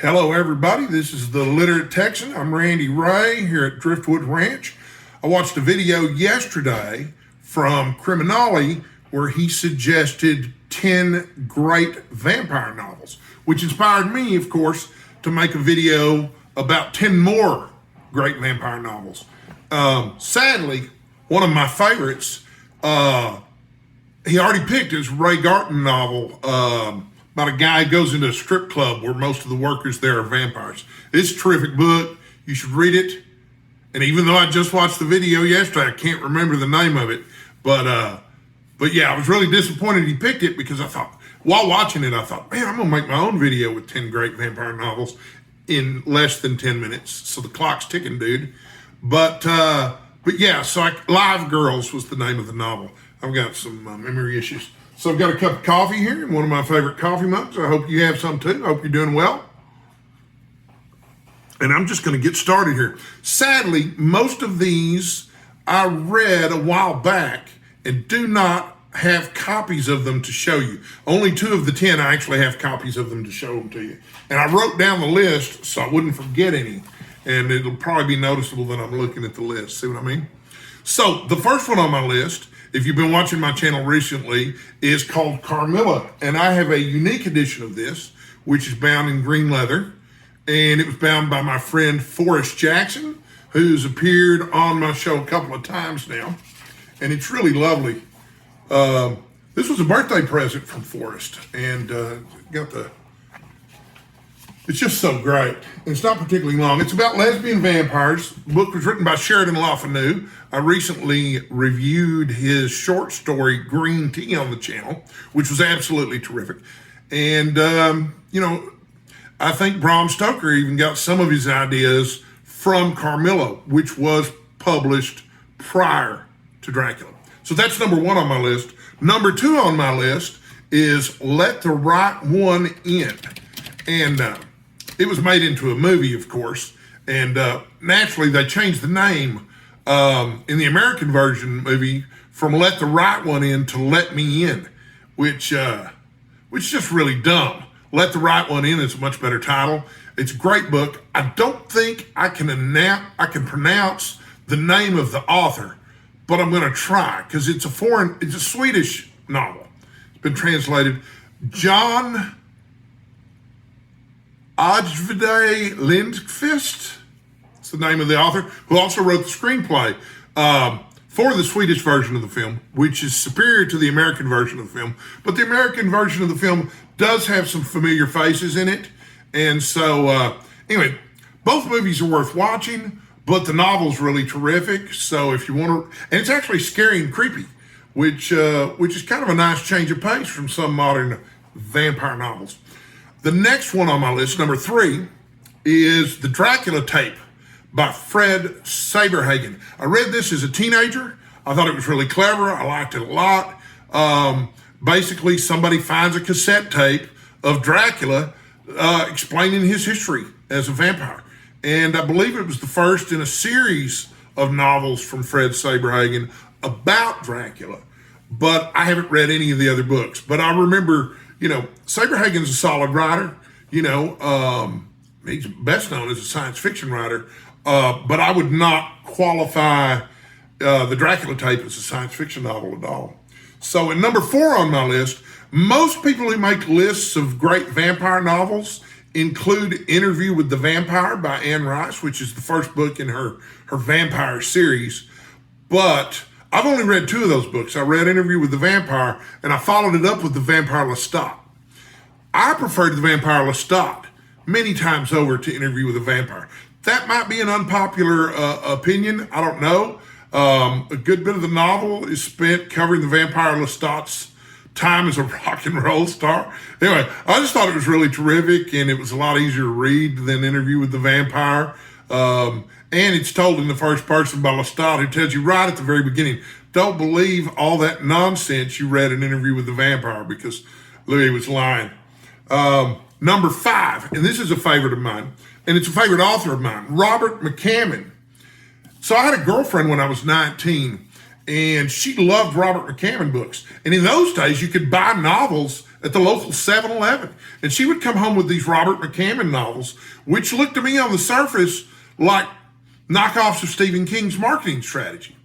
Hello, everybody. This is the Literate Texan. I'm Randy Ray here at Driftwood Ranch. I watched a video yesterday from Criminolly where he suggested 10 great vampire novels, which inspired me, of course, to make a video about 10 more great vampire novels. Sadly, one of my favorites, he already picked his Ray Garton novel, about a guy who goes into a strip club where most of the workers there are vampires. It's a terrific book. You should read it. And even though I just watched the video yesterday, I can't remember the name of it. But yeah, I was really disappointed he picked it because I thought, while watching it, I thought, man, I'm going to make my own video with 10 great vampire novels in less than 10 minutes. So the clock's ticking, dude. But yeah, so Live Girls was the name of the novel. I've got some memory issues. So I've got a cup of coffee here in one of my favorite coffee mugs. I hope you have some too. I hope you're doing well. And I'm just going to get started here. Sadly, most of these I read a while back and do not have copies of them to show you. Only 2 of the 10 I actually have copies of them to show them to you. And I wrote down the list so I wouldn't forget any. And it'll probably be noticeable that I'm looking at the list. See what I mean? So the first one on my list, if you've been watching my channel recently, is called Carmela. And I have a unique edition of this, which is bound in green leather. And it was bound by my friend Forrest Jackson, who's appeared on my show a couple of times now. And it's really lovely. This was a birthday present from Forrest. And it's just so great. It's not particularly long. It's about lesbian vampires. The book was written by Sheridan le Fanu. I recently reviewed his short story, Green Tea, on the channel, which was absolutely terrific. And, I think Bram Stoker even got some of his ideas from Carmela, which was published prior to Dracula. So that's number 1 on my list. Number 2 on my list is Let the Right One In. And it was made into a movie, of course. And naturally, they changed the name in the American version movie from Let the Right One In to Let Me In, which is just really dumb. Let the Right One In is a much better title. It's a great book. I don't think I can pronounce the name of the author, but I'm going to try because it's a Swedish novel. It's been translated. John Ajvide Lindqvist, it's the name of the author, who also wrote the screenplay for the Swedish version of the film, which is superior to the American version of the film. But the American version of the film does have some familiar faces in it. And so, anyway, both movies are worth watching, but the novel's really terrific. So if you want to, and it's actually scary and creepy, which is kind of a nice change of pace from some modern vampire novels. The next one on my list, number 3, is The Dracula Tape by Fred Saberhagen. I read this as a teenager. I thought it was really clever. I liked it a lot. Basically, somebody finds a cassette tape of Dracula explaining his history as a vampire. And I believe it was the first in a series of novels from Fred Saberhagen about Dracula. But I haven't read any of the other books. But I remember, Saberhagen's a solid writer. He's best known as a science fiction writer. But I would not qualify The Dracula Tape as a science fiction novel at all. So in number 4 on my list, most people who make lists of great vampire novels include Interview with the Vampire by Anne Rice, which is the first book in her vampire series. But I've only read 2 of those books. I read Interview with the Vampire, and I followed it up with The Vampire Lestat. I preferred The Vampire Lestat many times over to Interview with the Vampire. That might be an unpopular opinion. I don't know. A good bit of the novel is spent covering the Vampire Lestat's time as a rock and roll star. Anyway, I just thought it was really terrific, and it was a lot easier to read than Interview with the Vampire. And it's told in the first person by Lestat, who tells you right at the very beginning, don't believe all that nonsense you read in Interview with the Vampire, because Louis was lying. Number 5, and this is a favorite of mine, and it's a favorite author of mine, Robert McCammon. So I had a girlfriend when I was 19, and she loved Robert McCammon books. And in those days, you could buy novels at the local 7-Eleven. And she would come home with these Robert McCammon novels, which looked to me on the surface like knockoffs of Stephen King's marketing strategy.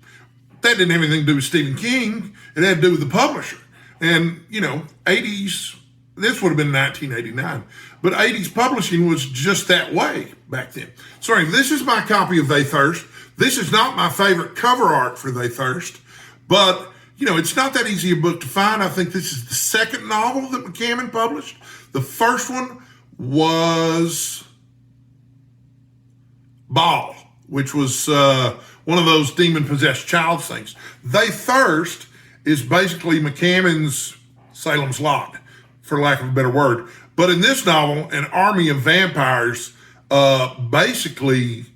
That didn't have anything to do with Stephen King. It had to do with the publisher. And, 80s, this would have been 1989, but 80s publishing was just that way back then. Sorry, this is my copy of They Thirst. This is not my favorite cover art for They Thirst, but, it's not that easy a book to find. I think this is the second novel that McCammon published. The first one was Ball, which was one of those demon-possessed child things. They Thirst is basically McCammon's Salem's Lot, for lack of a better word. But in this novel, an army of vampires basically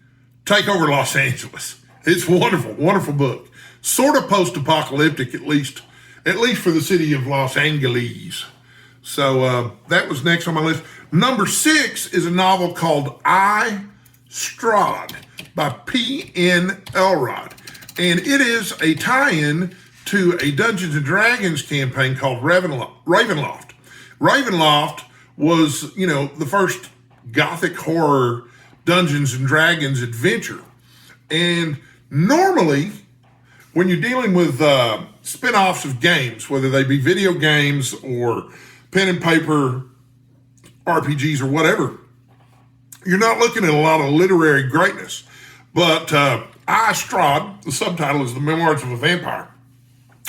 take over Los Angeles. It's a wonderful, wonderful book. Sort of post-apocalyptic, at least for the city of Los Angeles. So that was next on my list. Number 6 is a novel called I, Strahd by P.N. Elrod. And it is a tie-in to a Dungeons & Dragons campaign called Ravenloft. Ravenloft was, the first gothic horror Dungeons & Dragons adventure. And normally, when you're dealing with spin-offs of games, whether they be video games or pen and paper RPGs or whatever, you're not looking at a lot of literary greatness. But I, Strahd, the subtitle is The Memoirs of a Vampire,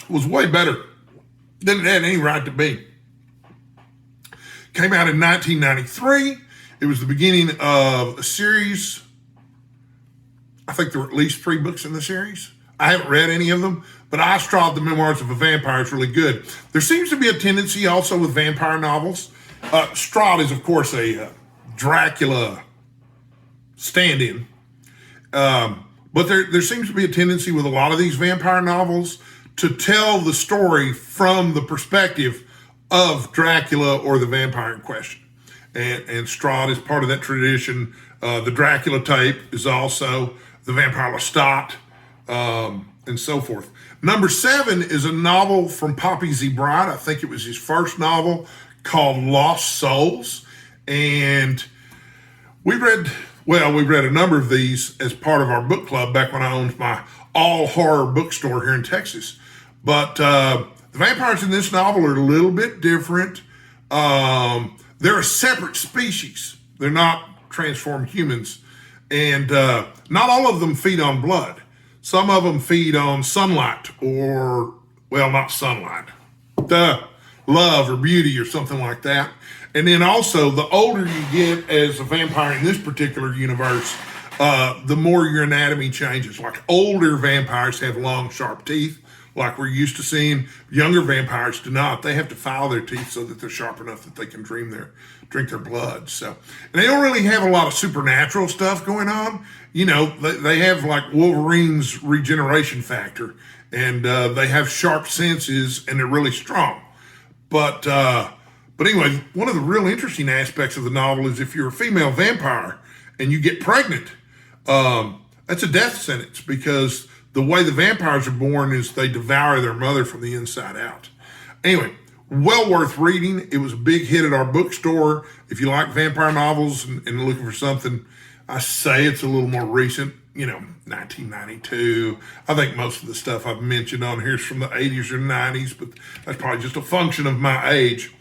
was way better than it had any right to be. Came out in 1993. It was the beginning of a series. I think there were at least 3 books in the series. I haven't read any of them, but I, Strahd, The Memoirs of a Vampire is really good. There seems to be a tendency also with vampire novels. Strahd is, of course, a Dracula stand-in. But there seems to be a tendency with a lot of these vampire novels to tell the story from the perspective of Dracula or the vampire in question. And Strahd is part of that tradition. The Dracula tape is also the Vampire Lestat, and so forth. Number 7 is a novel from Poppy Z. Bride. I think it was his first novel, called Lost Souls. And we read a number of these as part of our book club back when I owned my all-horror bookstore here in Texas. But the vampires in this novel are a little bit different. They're a separate species. They're not transformed humans. And not all of them feed on blood. Some of them feed on sunlight not sunlight, love or beauty or something like that. And then also, the older you get as a vampire in this particular universe, the more your anatomy changes. Like older vampires have long, sharp teeth, like we're used to seeing. Younger vampires do not. They have to file their teeth so that they're sharp enough that they can drink their blood. So, and they don't really have a lot of supernatural stuff going on. They have like Wolverine's regeneration factor, and they have sharp senses, and they're really strong. But anyway, one of the real interesting aspects of the novel is if you're a female vampire and you get pregnant, that's a death sentence, because the way the vampires are born is they devour their mother from the inside out. Anyway, well worth reading. It was a big hit at our bookstore. If you like vampire novels and looking for something, I say it's a little more recent, 1992. I think most of the stuff I've mentioned on here is from the 80s or 90s, but that's probably just a function of my age.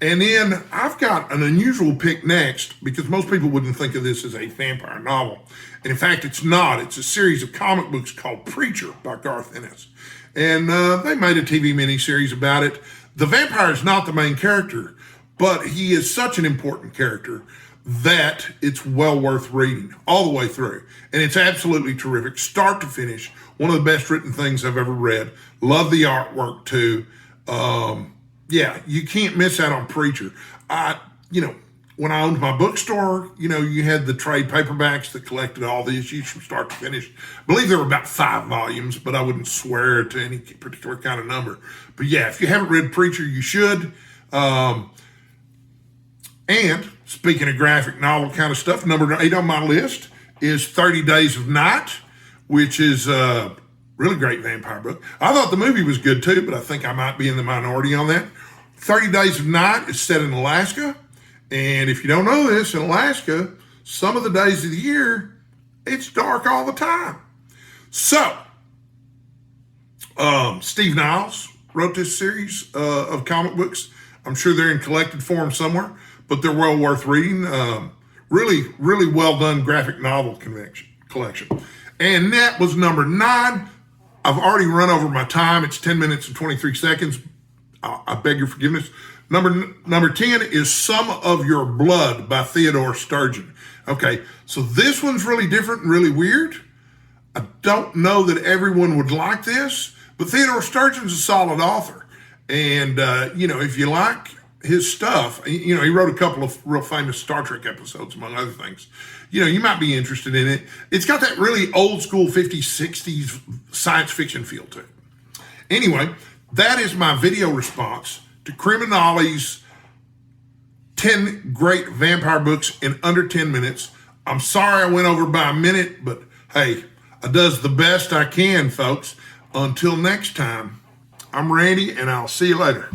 And then I've got an unusual pick next, because most people wouldn't think of this as a vampire novel. And in fact, it's not. It's a series of comic books called Preacher by Garth Ennis. And they made a TV miniseries about it. The vampire is not the main character, but he is such an important character that it's well worth reading all the way through. And it's absolutely terrific, start to finish. One of the best written things I've ever read. Love the artwork too. Yeah, you can't miss out on Preacher. When I owned my bookstore, you had the trade paperbacks that collected all the issues from start to finish. I believe there were about 5 volumes, but I wouldn't swear to any particular kind of number. But yeah, if you haven't read Preacher, you should. And speaking of graphic novel kind of stuff, number 8 on my list is 30 Days of Night, which is a really great vampire book. I thought the movie was good too, but I think I might be in the minority on that. 30 Days of Night is set in Alaska. And if you don't know this, in Alaska, some of the days of the year, it's dark all the time. So, Steve Niles wrote this series of comic books. I'm sure they're in collected form somewhere, but they're well worth reading. Really, really well done graphic novel collection. And that was number 9. I've already run over my time. It's 10 minutes and 23 seconds. I beg your forgiveness. Number 10 is Some of Your Blood by Theodore Sturgeon. Okay, so this one's really different and really weird. I don't know that everyone would like this, but Theodore Sturgeon's a solid author. And, if you like his stuff, he wrote a couple of real famous Star Trek episodes, among other things. You might be interested in it. It's got that really old school 50s, 60s science fiction feel to it. Anyway, that is my video response to Criminolly's 10 great vampire books in under 10 minutes. I'm sorry I went over by a minute, but hey, I does the best I can, folks. Until next time, I'm Randy, and I'll see you later.